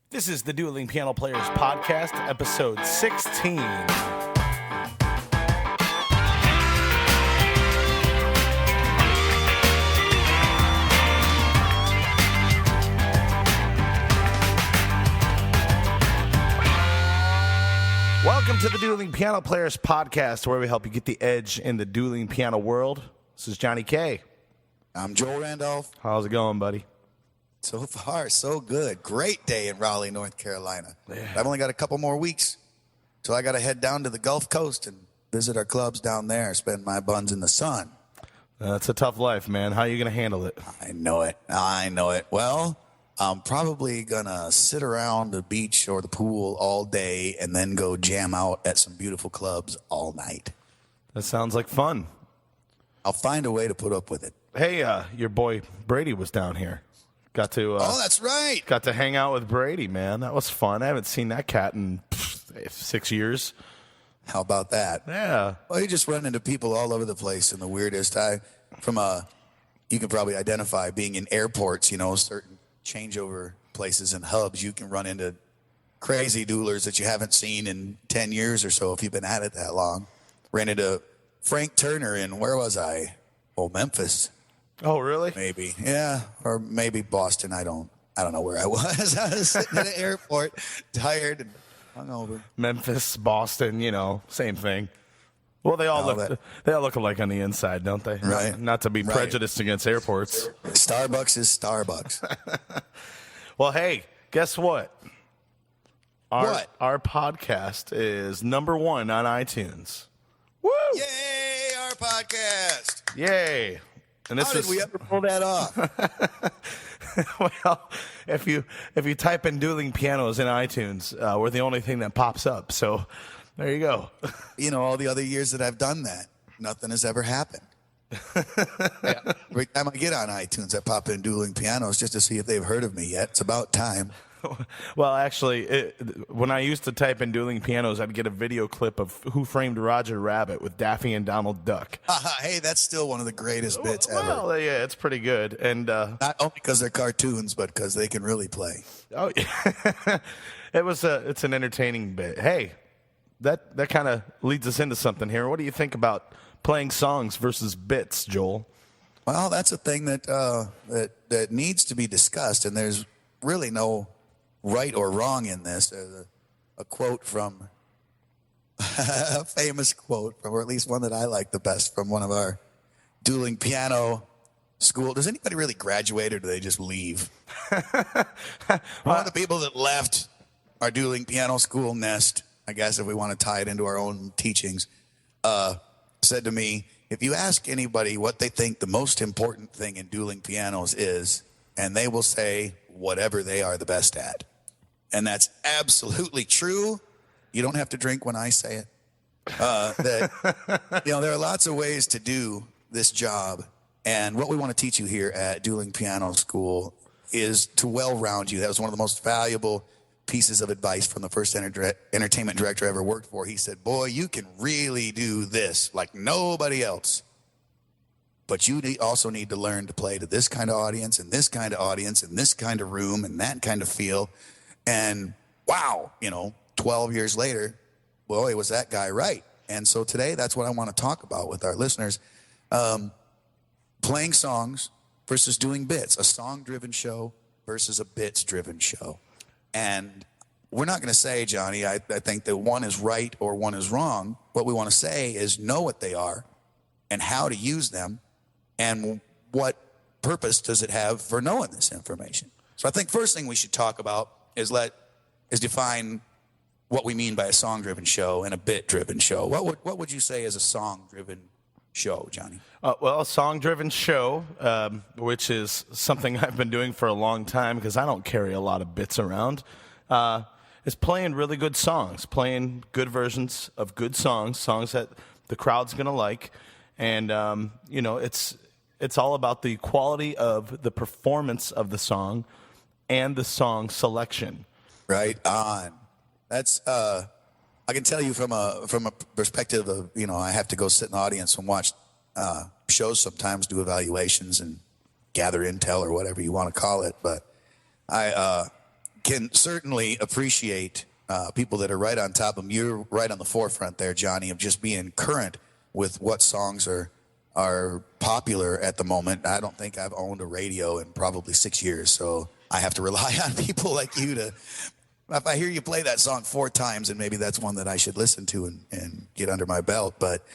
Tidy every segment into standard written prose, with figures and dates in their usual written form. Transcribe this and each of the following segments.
This is the Dueling Piano Players Podcast, episode 16. Welcome to the Dueling Piano Players Podcast, where we help you get the edge in the dueling piano world. This is Johnny K. I'm Joel Randolph. How's it going, buddy? So far, so good. Great day in Raleigh, North Carolina. Yeah. I've only got a couple more weeks, so I got to head down to the Gulf Coast and visit our clubs down there, spend my buns in the sun. That's a tough life, man. How are you going to handle it? I know it. Well, I'm probably going to sit around the beach or the pool all day and then go jam out at some beautiful clubs all night. That sounds like fun. I'll find a way to put up with it. Hey, your boy Brady was down here. Got to Oh, that's right. got to hang out with Brady, man. That was fun. I haven't seen that cat in 6 years. How about that? Yeah. Well, you just run into people all over the place in the weirdest. You can probably identify being in airports, certain changeover places and hubs. You can run into crazy duelers that you haven't seen in 10 years or so if you've been at it that long. Ran into Frank Turner in, where was I? Oh, Memphis. Oh, really? Maybe. Yeah. Or maybe Boston. I don't know where I was. I was sitting at an airport, tired and hungover. Memphis, Boston, same thing. Well, they all look alike on the inside, don't they? Right. Not to be prejudiced against airports. Starbucks is Starbucks. Well, hey, guess what? What? Our podcast is number 1 on iTunes. Woo! Yay, our podcast. Yay! And How did we ever pull that off? Well, if you type in dueling pianos in iTunes, we're the only thing that pops up. So there you go. All the other years that I've done that, nothing has ever happened. Yeah. Every time I get on iTunes, I pop in dueling pianos just to see if they've heard of me yet. It's about time. Well, actually, when I used to type in dueling pianos, I'd get a video clip of Who Framed Roger Rabbit with Daffy and Donald Duck. Hey, that's still one of the great's bits ever. Well, yeah, it's pretty good. And not only because they're cartoons, but because they can really play. Oh, yeah. It's an entertaining bit. Hey, that kind of leads us into something here. What do you think about playing songs versus bits, Joel? Well, that's a thing that that needs to be discussed, and there's really no right or wrong in this. There's a quote from a famous quote, or at least one that I like the best, from one of our dueling piano school. Does anybody really graduate, or do they just leave? One of the people that left our dueling piano school nest, I guess if we want to tie it into our own teachings, said to me, if you ask anybody what they think the most important thing in dueling pianos is, and they will say whatever they are the best at. And that's absolutely true. You don't have to drink when I say it. There are lots of ways to do this job. And what we want to teach you here at Dueling Piano School is to well-round you. That was one of the most valuable pieces of advice from the first entertainment director I ever worked for. He said, boy, you can really do this like nobody else. But you also need to learn to play to this kind of audience and this kind of audience and this kind of room and that kind of feel. And wow, 12 years later, boy, was that guy right. And so today, that's what I want to talk about with our listeners. Playing songs versus doing bits. A song-driven show versus a bits-driven show. And we're not going to say, Johnny, I think that one is right or one is wrong. What we want to say is know what they are and how to use them. And what purpose does it have for knowing this information? So I think first thing we should talk about is define what we mean by a song-driven show and a bit-driven show. What would you say is a song-driven show, Johnny? Well, a song-driven show, which is something I've been doing for a long time because I don't carry a lot of bits around, is playing really good songs, playing good versions of good songs that the crowd's going to like. And, it's all about the quality of the performance of the song and the song selection. Right on. That's I can tell you from a perspective of, I have to go sit in the audience and watch shows sometimes, do evaluations and gather intel or whatever you want to call it. But I can certainly appreciate people that are right on top of them. You're right on the forefront there, Johnny, of just being current with what songs are popular at the moment. I don't think I've owned a radio in probably 6 years, so I have to rely on people like you to. If I hear you play that song 4 times, and maybe that's one that I should listen to and get under my belt. But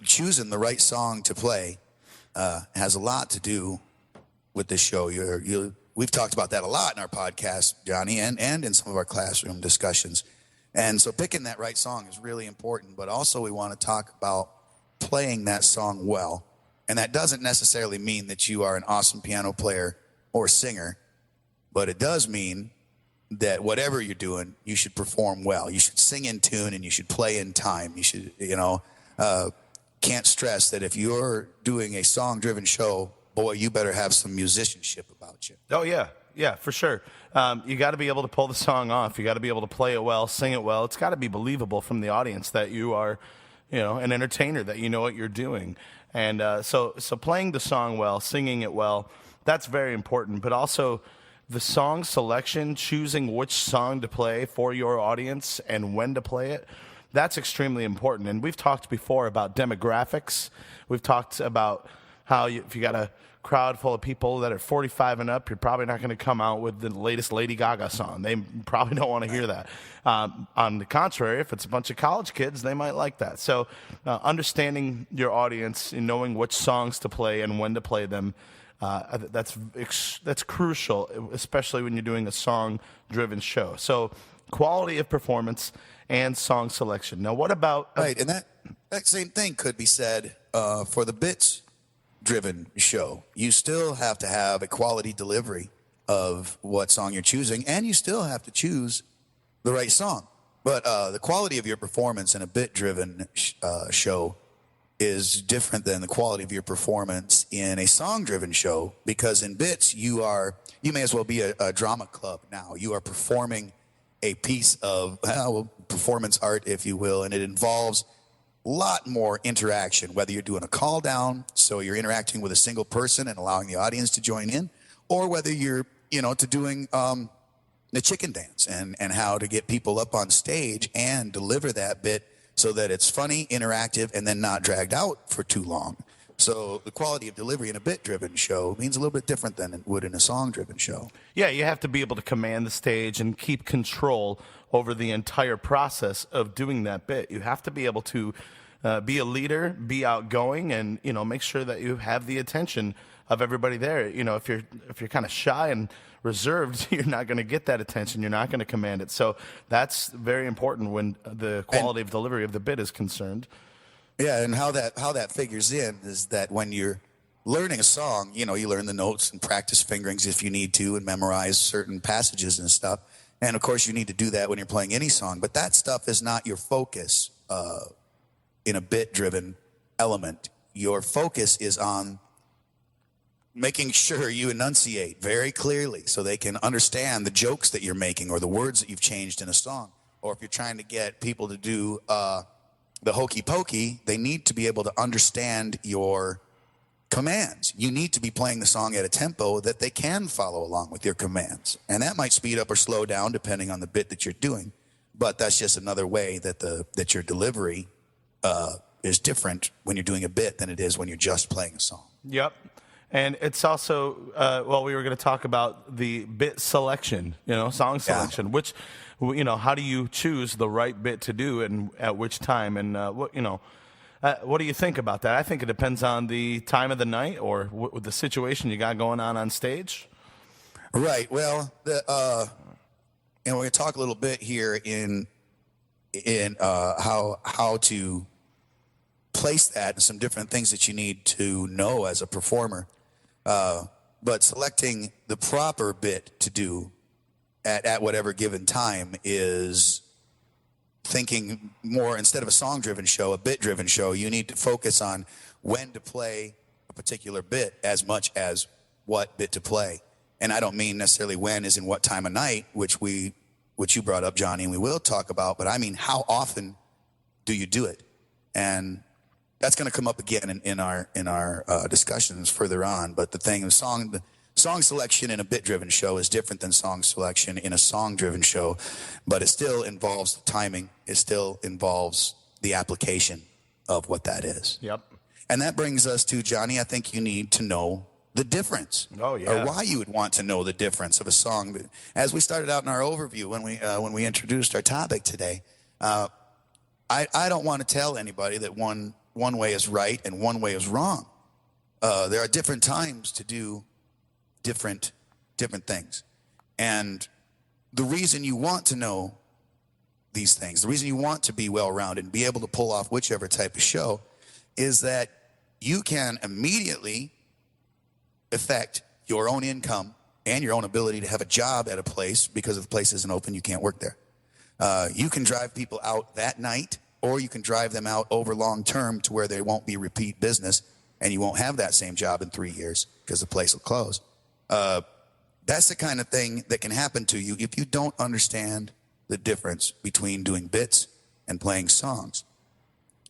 choosing the right song to play has a lot to do with this show. We've talked about that a lot in our podcast, Johnny, and in some of our classroom discussions. And so picking that right song is really important. But also we want to talk about playing that song well. And that doesn't necessarily mean that you are an awesome piano player or singer, but it does mean that whatever you're doing, you should perform well. You should sing in tune and you should play in time. You should, can't stress that if you're doing a song-driven show, boy, you better have some musicianship about you. Oh, yeah. Yeah, for sure. You got to be able to pull the song off. You got to be able to play it well, sing it well. It's got to be believable from the audience that you are, an entertainer, that you know what you're doing. And so playing the song well, singing it well, that's very important. But also the song selection, choosing which song to play for your audience and when to play it, that's extremely important. And we've talked before about demographics. We've talked about how if you got a crowd full of people that are 45 and up, you're probably not going to come out with the latest Lady Gaga song. They probably don't want to hear that. On the contrary, if it's a bunch of college kids, they might like that. So understanding your audience and knowing which songs to play and when to play them, that's crucial, especially when you're doing a song-driven show. So quality of performance and song selection. Now, what about... Right, and that same thing could be said for the bits-driven show. You still have to have a quality delivery of what song you're choosing, and you still have to choose the right song. But the quality of your performance in a bit-driven show is different than the quality of your performance in a song-driven show, because in bits you may as well be a drama club now. You are performing a piece of performance art, if you will, and it involves a lot more interaction, whether you're doing a call down, so you're interacting with a single person and allowing the audience to join in, or whether you're doing the chicken dance and how to get people up on stage and deliver that bit so that it's funny, interactive, and then not dragged out for too long. So the quality of delivery in a bit-driven show means a little bit different than it would in a song-driven show. Yeah, you have to be able to command the stage and keep control over the entire process of doing that bit. You have to be able to be a leader, be outgoing, and make sure that you have the attention of everybody there. If you're kind of shy and reserved, you're not going to get that attention. You're not going to command it. So that's very important when the quality of delivery of the bit is concerned. Yeah, and how that figures in is that when you're learning a song, you learn the notes and practice fingerings if you need to and memorize certain passages and stuff. And, of course, you need to do that when you're playing any song. But that stuff is not your focus in a bit-driven element. Your focus is on making sure you enunciate very clearly so they can understand the jokes that you're making or the words that you've changed in a song. Or if you're trying to get people to do the hokey pokey, they need to be able to understand your commands. You need to be playing the song at a tempo that they can follow along with your commands. And that might speed up or slow down depending on the bit that you're doing. But that's just another way that your delivery is different when you're doing a bit than it is when you're just playing a song. Yep. And it's also, we were going to talk about the bit selection, song selection, which, how do you choose the right bit to do and at which time? And, what do you think about that? I think it depends on the time of the night or the situation you got going on stage. Right. Well, we're going to talk a little bit here in how to place that and some different things that you need to know as a performer. But selecting the proper bit to do at whatever given time is thinking more, instead of a song-driven show, a bit-driven show. You need to focus on when to play a particular bit as much as what bit to play. And I don't mean necessarily when as in what time of night, which you brought up, Johnny, and we will talk about, but I mean how often do you do it? And that's going to come up again in our discussions further on. But the Song selection in a bit-driven show is different than song selection in a song-driven show, but it still involves the timing. It still involves the application of what that is. Yep. And that brings us to, Johnny, I think you need to know the difference. Oh, yeah. Or why you would want to know the difference of a song. As we started out in our overview when we introduced our topic today, I don't want to tell anybody that one way is right and one way is wrong. There are different times to do different things. And the reason you want to know these things, the reason you want to be well-rounded and be able to pull off whichever type of show is that you can immediately affect your own income and your own ability to have a job at a place because if the place isn't open, you can't work there. You can drive people out that night, or you can drive them out over long term to where they won't be repeat business and you won't have that same job in 3 years because the place will close. That's the kind of thing that can happen to you if you don't understand the difference between doing bits and playing songs.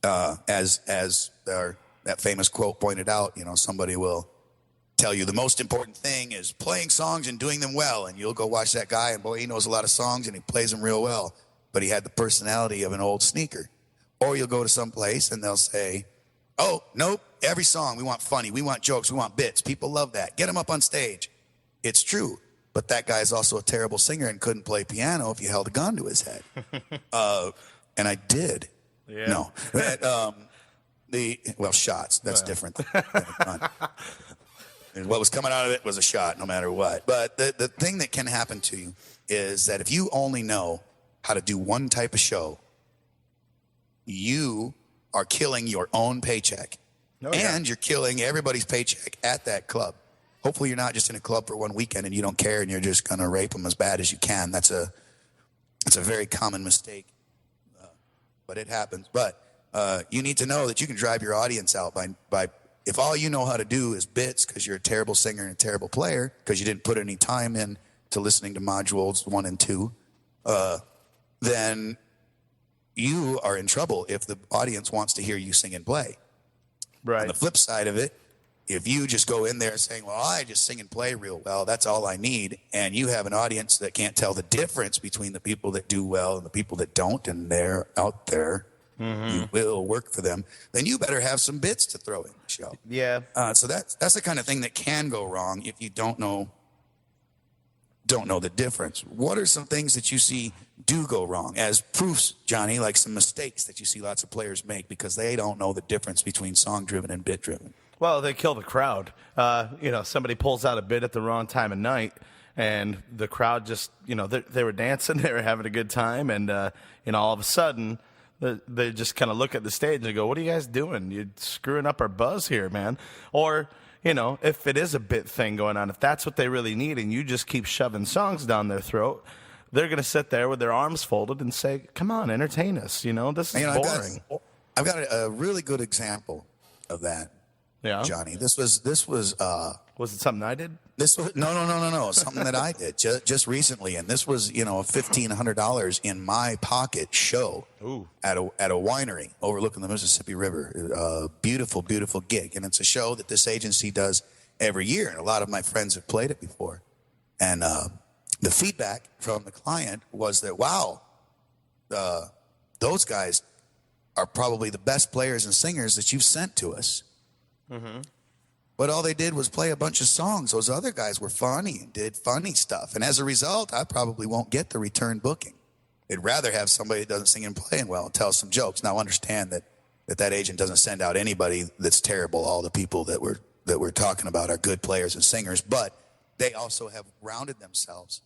As that famous quote pointed out, somebody will tell you the most important thing is playing songs and doing them well. And you'll go watch that guy and boy, he knows a lot of songs and he plays them real well, but he had the personality of an old sneaker. Or you'll go to some place and they'll say, oh, nope, every song, we want funny, we want jokes, we want bits. People love that. Get them up on stage. It's true. But that guy's also a terrible singer and couldn't play piano if you held a gun to his head. And I did. Yeah. No. Shots. That's different than a gun. And what was coming out of it was a shot, no matter what. But the thing that can happen to you is that if you only know how to do one type of show, you are killing your own paycheck. And you're killing everybody's paycheck at that club. Hopefully you're not just in a club for one weekend and you don't care and you're just going to rape them as bad as you can. That's a very common mistake, but it happens. But you need to know that you can drive your audience out by if all you know how to do is bits because you're a terrible singer and a terrible player because you didn't put any time in to listening to modules 1 and 2, then you are in trouble if the audience wants to hear you sing and play. Right. On the flip side of it, if you just go in there saying, well, I just sing and play real well, that's all I need, and you have an audience that can't tell the difference between the people that do well and the people that don't, and they're out there, you will work for them, then you better have some bits to throw in the show. Yeah. So that's the kind of thing that can go wrong if you don't know the difference. What are some things that you see do go wrong as proofs, Johnny, like some mistakes that you see lots of players make because they don't know the difference between song-driven and bit-driven? Well, they kill the crowd. Somebody pulls out a bit at the wrong time of night, and the crowd just, they were dancing, they were having a good time, and, all of a sudden, they just kind of look at the stage and go, what are you guys doing? You're screwing up our buzz here, man. Or, if it is a bit thing going on, if that's what they really need, and you just keep shoving songs down their throat, they're going to sit there with their arms folded and say, come on, entertain us. This is boring. I've got a really good example of that. Yeah, Johnny. This was. Was it something I did? This was no. Something that I did just recently, and this was $1,500 in my pocket show. Ooh. At a winery overlooking the Mississippi River. A beautiful, beautiful gig, and it's a show that this agency does every year, and a lot of my friends have played it before. And the feedback from the client was that wow, those guys are probably the best players and singers that you've sent to us. Mm-hmm. But all they did was play a bunch of songs. Those other guys were funny and did funny stuff. And as a result, I probably won't get the return booking. They'd rather have somebody that doesn't sing and play well and tell some jokes. Now, understand that agent doesn't send out anybody that's terrible. All the people that we're talking about are good players and singers. But they also have rounded themselves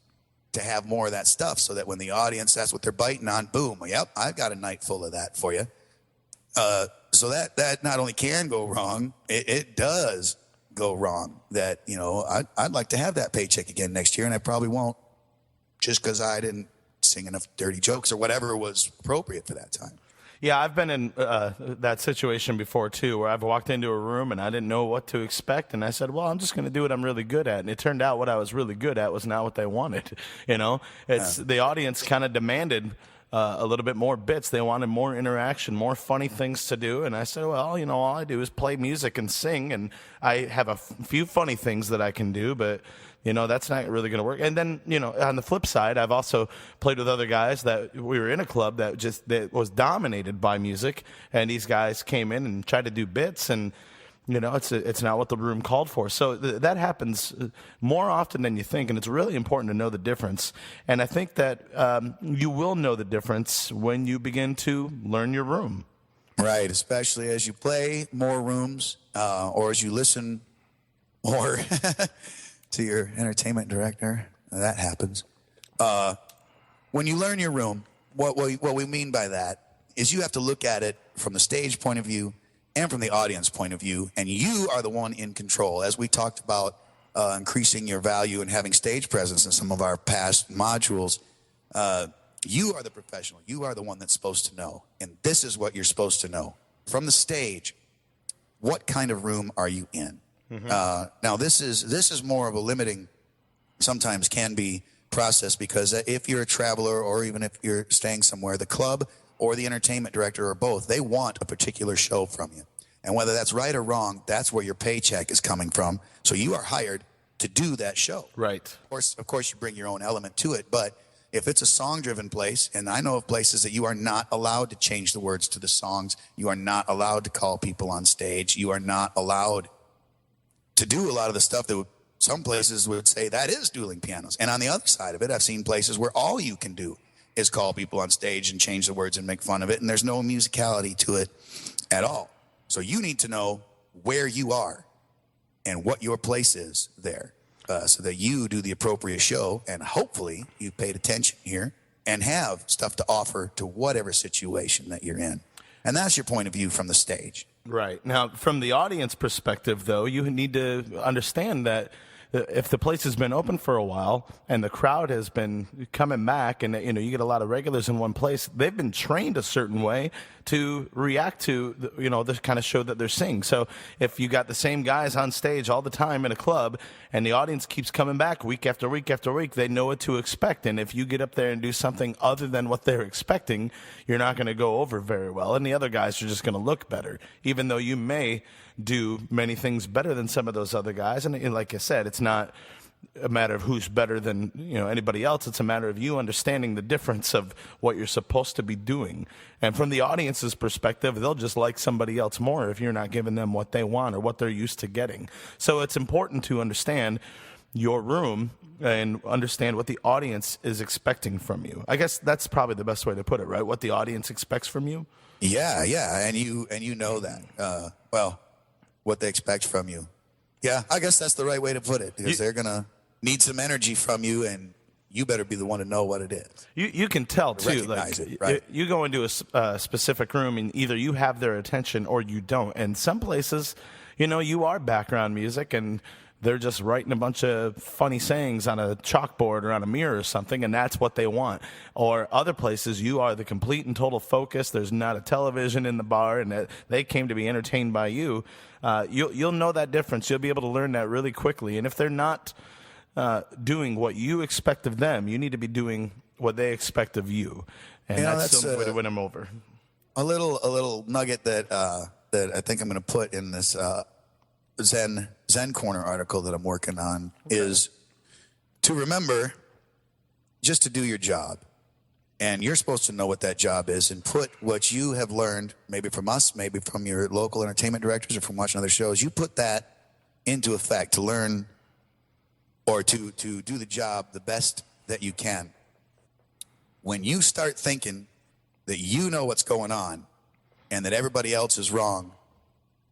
to have more of that stuff so that when the audience, that's what they're biting on, boom, yep, I've got a night full of that for you. So that not only can go wrong, it does go wrong. That, I'd like to have that paycheck again next year, and I probably won't just because I didn't sing enough dirty jokes or whatever was appropriate for that time. Yeah, I've been in that situation before, too, where I've walked into a room and I didn't know what to expect. And I said, well, I'm just going to do what I'm really good at. And it turned out what I was really good at was not what they wanted. The audience kind of demanded a little bit more bits. They wanted more interaction, more funny things to do. And I said, well, all I do is play music and sing, and I have a few funny things that I can do, but that's not really going to work. And then, on the flip side, I've also played with other guys that we were in a club that was dominated by music, and these guys came in and tried to do bits, and it's not what the room called for. So that happens more often than you think, and it's really important to know the difference. And I think that you will know the difference when you begin to learn your room. Right, especially as you play more rooms or as you listen more to your entertainment director. That happens. When you learn your room, what we mean by that is you have to look at it from the stage point of view and from the audience point of view, and you are the one in control. As we talked about increasing your value and having stage presence in some of our past modules, you are the professional. You are the one that's supposed to know, and this is what you're supposed to know. From the stage, what kind of room are you in? Mm-hmm. Now, this is more of a limiting, sometimes can be, process, because if you're a traveler or even if you're staying somewhere, the club or the entertainment director or both, they want a particular show from you. And whether that's right or wrong, that's where your paycheck is coming from. So you are hired to do that show. Right. Of course, you bring your own element to it, but if it's a song-driven place, and I know of places that you are not allowed to change the words to the songs, you are not allowed to call people on stage, you are not allowed to do a lot of the stuff that some places would say that is dueling pianos. And on the other side of it, I've seen places where all you can do is call people on stage and change the words and make fun of it, and there's no musicality to it at all. So you need to know where you are and what your place is there, so that you do the appropriate show, and hopefully you paid attention here and have stuff to offer to whatever situation that you're in. And that's your point of view from the stage. Right. Now, from the audience perspective, though, you need to understand that if the place has been open for a while and the crowd has been coming back, and you get a lot of regulars in one place, they've been trained a certain way to react to the kind of show that they're seeing. So if you got the same guys on stage all the time in a club and the audience keeps coming back week after week after week, they know what to expect. And if you get up there and do something other than what they're expecting, you're not going to go over very well, and the other guys are just going to look better, even though you may do many things better than some of those other guys. And like I said, it's not a matter of who's better than anybody else. It's a matter of you understanding the difference of what you're supposed to be doing. And from the audience's perspective, they'll just like somebody else more if you're not giving them what they want or what they're used to getting. So it's important to understand your room and understand what the audience is expecting from you. I guess that's probably the best way to put it, right? What the audience expects from you. Yeah, and you know that. What they expect from you. Yeah, I guess that's the right way to put it, because they're going to need some energy from you, and you better be the one to know what it is. You can tell, too. Recognize it, right? You go into a specific room, and either you have their attention or you don't. And some places, you are background music, and they're just writing a bunch of funny sayings on a chalkboard or on a mirror or something, and that's what they want. Or other places, you are the complete and total focus. There's not a television in the bar, and they came to be entertained by you. You'll know that difference. You'll be able to learn that really quickly. And if they're not doing what you expect of them, you need to be doing what they expect of you. And that's the way to win them over. A little nugget that I think I'm going to put in this Zen Corner article that I'm working on is to remember just to do your job. And you're supposed to know what that job is and put what you have learned, maybe from us, maybe from your local entertainment directors or from watching other shows, you put that into effect to learn or to do the job the best that you can. When you start thinking that you know what's going on and that everybody else is wrong,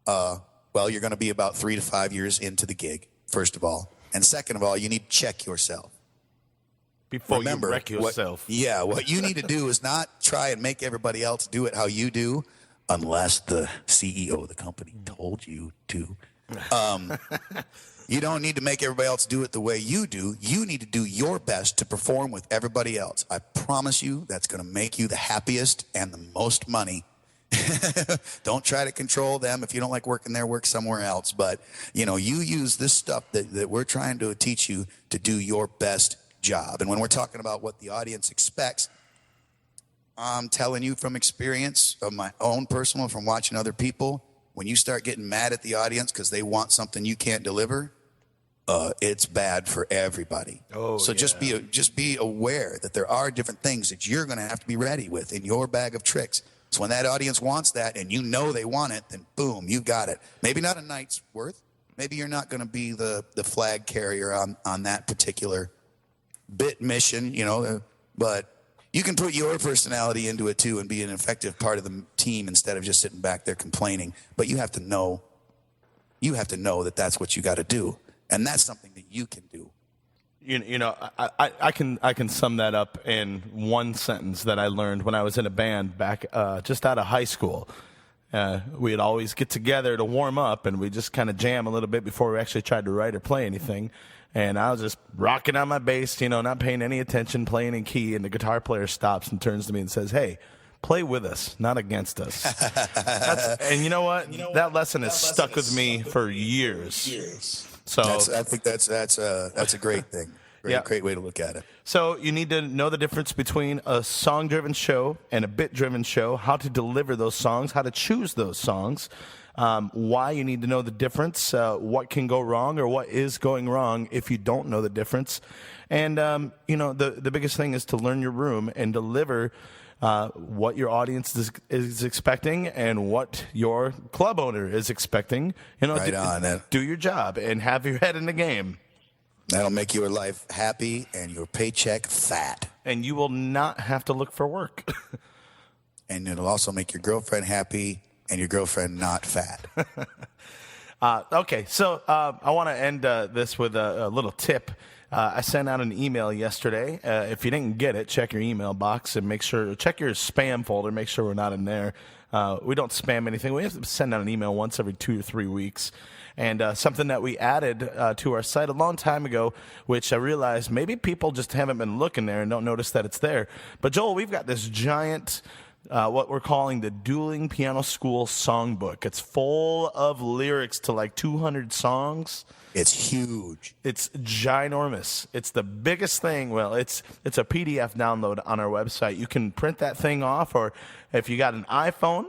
you're going to be about 3 to 5 years into the gig, first of all. And second of all, you need to check yourself. Before you wreck yourself. What you need to do is not try and make everybody else do it how you do, unless the CEO of the company told you to. You don't need to make everybody else do it the way you do. You need to do your best to perform with everybody else. I promise you that's going to make you the happiest and the most money. Don't try to control them. If you don't like working there, work somewhere else. But, you use this stuff that we're trying to teach you to do your best job. And when we're talking about what the audience expects, I'm telling you from experience of my own personal, from watching other people, when you start getting mad at the audience because they want something you can't deliver, it's bad for everybody. Oh, so yeah. just be aware that there are different things that you're going to have to be ready with in your bag of tricks. So when that audience wants that and you know they want it, then boom, you got it. Maybe not a night's worth. Maybe you're not going to be the flag carrier on that particular bit mission, but you can put your personality into it too and be an effective part of the team instead of just sitting back there complaining. But you have to know that that's what you got to do, and that's something that you can do. I can sum that up in one sentence that I learned when I was in a band back just out of high school. We'd always get together to warm up, and we just kind of jam a little bit before we actually tried to write or play anything. And I was just rocking on my bass, not paying any attention, playing in key, and the guitar player stops and turns to me and says, "Hey, play with us, not against us." And you know what? That lesson has stuck with me for years. So I think that's a great thing. Great way to look at it. So you need to know the difference between a song-driven show and a bit-driven show, how to deliver those songs, how to choose those songs, why you need to know the difference, what can go wrong or what is going wrong if you don't know the difference. And, the biggest thing is to learn your room and deliver what your audience is expecting and what your club owner is expecting. Do your job and have your head in the game. That'll make your life happy and your paycheck fat. And you will not have to look for work. And it'll also make your girlfriend happy and your girlfriend not fat. Okay, so I want to end this with a little tip. I sent out an email yesterday. If you didn't get it, check your email box and check your spam folder, make sure we're not in there. We don't spam anything. We have to send out an email once every 2 or 3 weeks. And something that we added to our site a long time ago, which I realized maybe people just haven't been looking there and don't notice that it's there. But Joel, we've got this giant, what we're calling the Dueling Piano School Songbook. It's full of lyrics to like 200 songs. It's huge. It's ginormous. It's the biggest thing. Well, it's a PDF download on our website. You can print that thing off, or if you got an iPhone,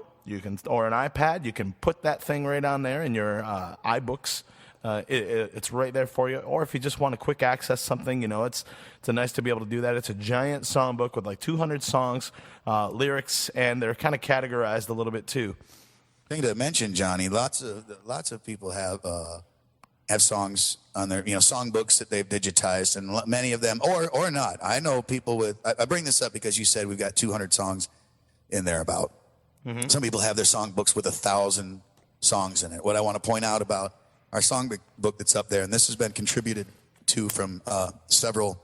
or an iPad, you can put that thing right on there in your iBooks. It's right there for you. Or if you just want to quick access something, it's nice to be able to do that. It's a giant songbook with like 200 songs, lyrics, and they're kind of categorized a little bit too. Thing to mention, Johnny, lots of people have songs on their songbooks that they've digitized, and many of them or not. I know people with. I bring this up because you said we've got 200 songs in there about. Mm-hmm. Some people have their songbooks with 1,000 songs in it. What I want to point out about our songbook that's up there, and this has been contributed to from several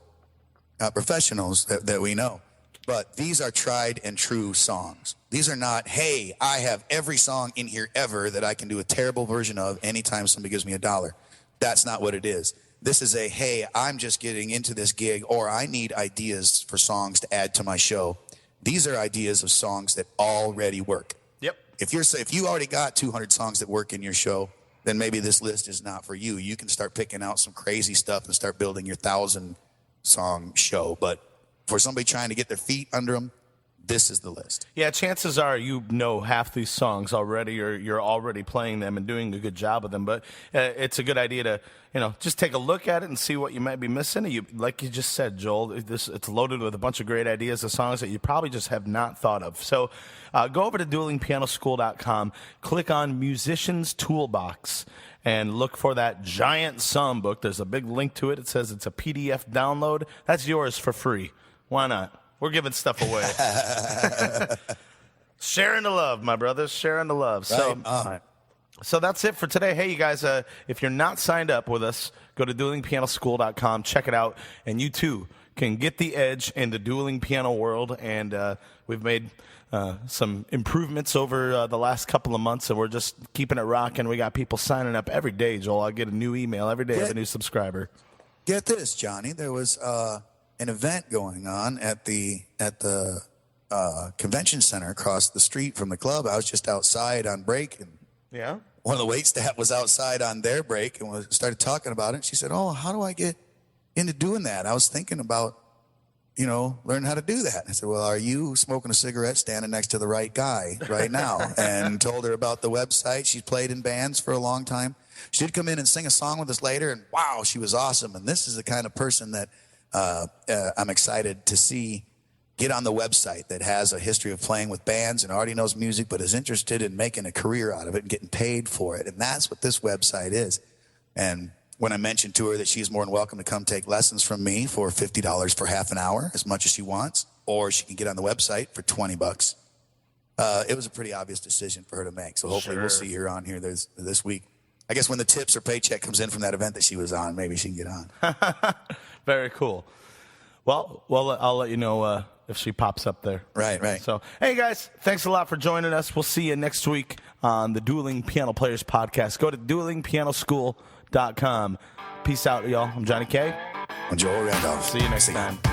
professionals that we know, but these are tried and true songs. These are not, hey, I have every song in here ever that I can do a terrible version of anytime somebody gives me $1. That's not what it is. This is hey, I'm just getting into this gig, or I need ideas for songs to add to my show. These are ideas of songs that already work. Yep. If you already got 200 songs that work in your show, then maybe this list is not for you. You can start picking out some crazy stuff and start building your 1,000-song show. But for somebody trying to get their feet under them, this is the list. Yeah, chances are you know half these songs already, or you're already playing them and doing a good job of them. But it's a good idea to, just take a look at it and see what you might be missing. Like you just said, Joel, it's loaded with a bunch of great ideas of songs that you probably just have not thought of. So go over to duelingpianoschool.com, click on Musician's Toolbox, and look for that giant songbook. There's a big link to it. It says it's a PDF download. That's yours for free. Why not? We're giving stuff away. Sharing the love, my brothers. Sharing the love. So that's it for today. Hey, you guys, if you're not signed up with us, go to duelingpianoschool.com. Check it out. And you, too, can get the edge in the dueling piano world. And we've made some improvements over the last couple of months, and we're just keeping it rocking. We got people signing up every day, Joel. I get a new email every day of a new subscriber. Get this, Johnny. There was an event going on at the convention center across the street from the club. I was just outside on break, and one of the wait staff was outside on their break, and we started talking about it. She said, "Oh, how do I get into doing that?" I was thinking about learn how to do that. I said, well, are you smoking a cigarette standing next to the right guy right now? And told her about the website. She's played in bands for a long time. She did come in and sing a song with us later, and wow, she was awesome. And this is the kind of person that I'm excited to see get on the website, that has a history of playing with bands and already knows music, but is interested in making a career out of it and getting paid for it. And that's what this website is. And when I mentioned to her that she's more than welcome to come take lessons from me for $50 for half an hour, as much as she wants, or she can get on the website for $20. It was a pretty obvious decision for her to make. So hopefully we'll see her on here this week. I guess when the tips or paycheck comes in from that event that she was on, maybe she can get on. Very cool. Well, I'll let you know if she pops up there. Right. So, hey, guys, thanks a lot for joining us. We'll see you next week on the Dueling Piano Players Podcast. Go to duelingpianoschool.com. Peace out, y'all. I'm Johnny K. I'm Joel Randolph. See you next time.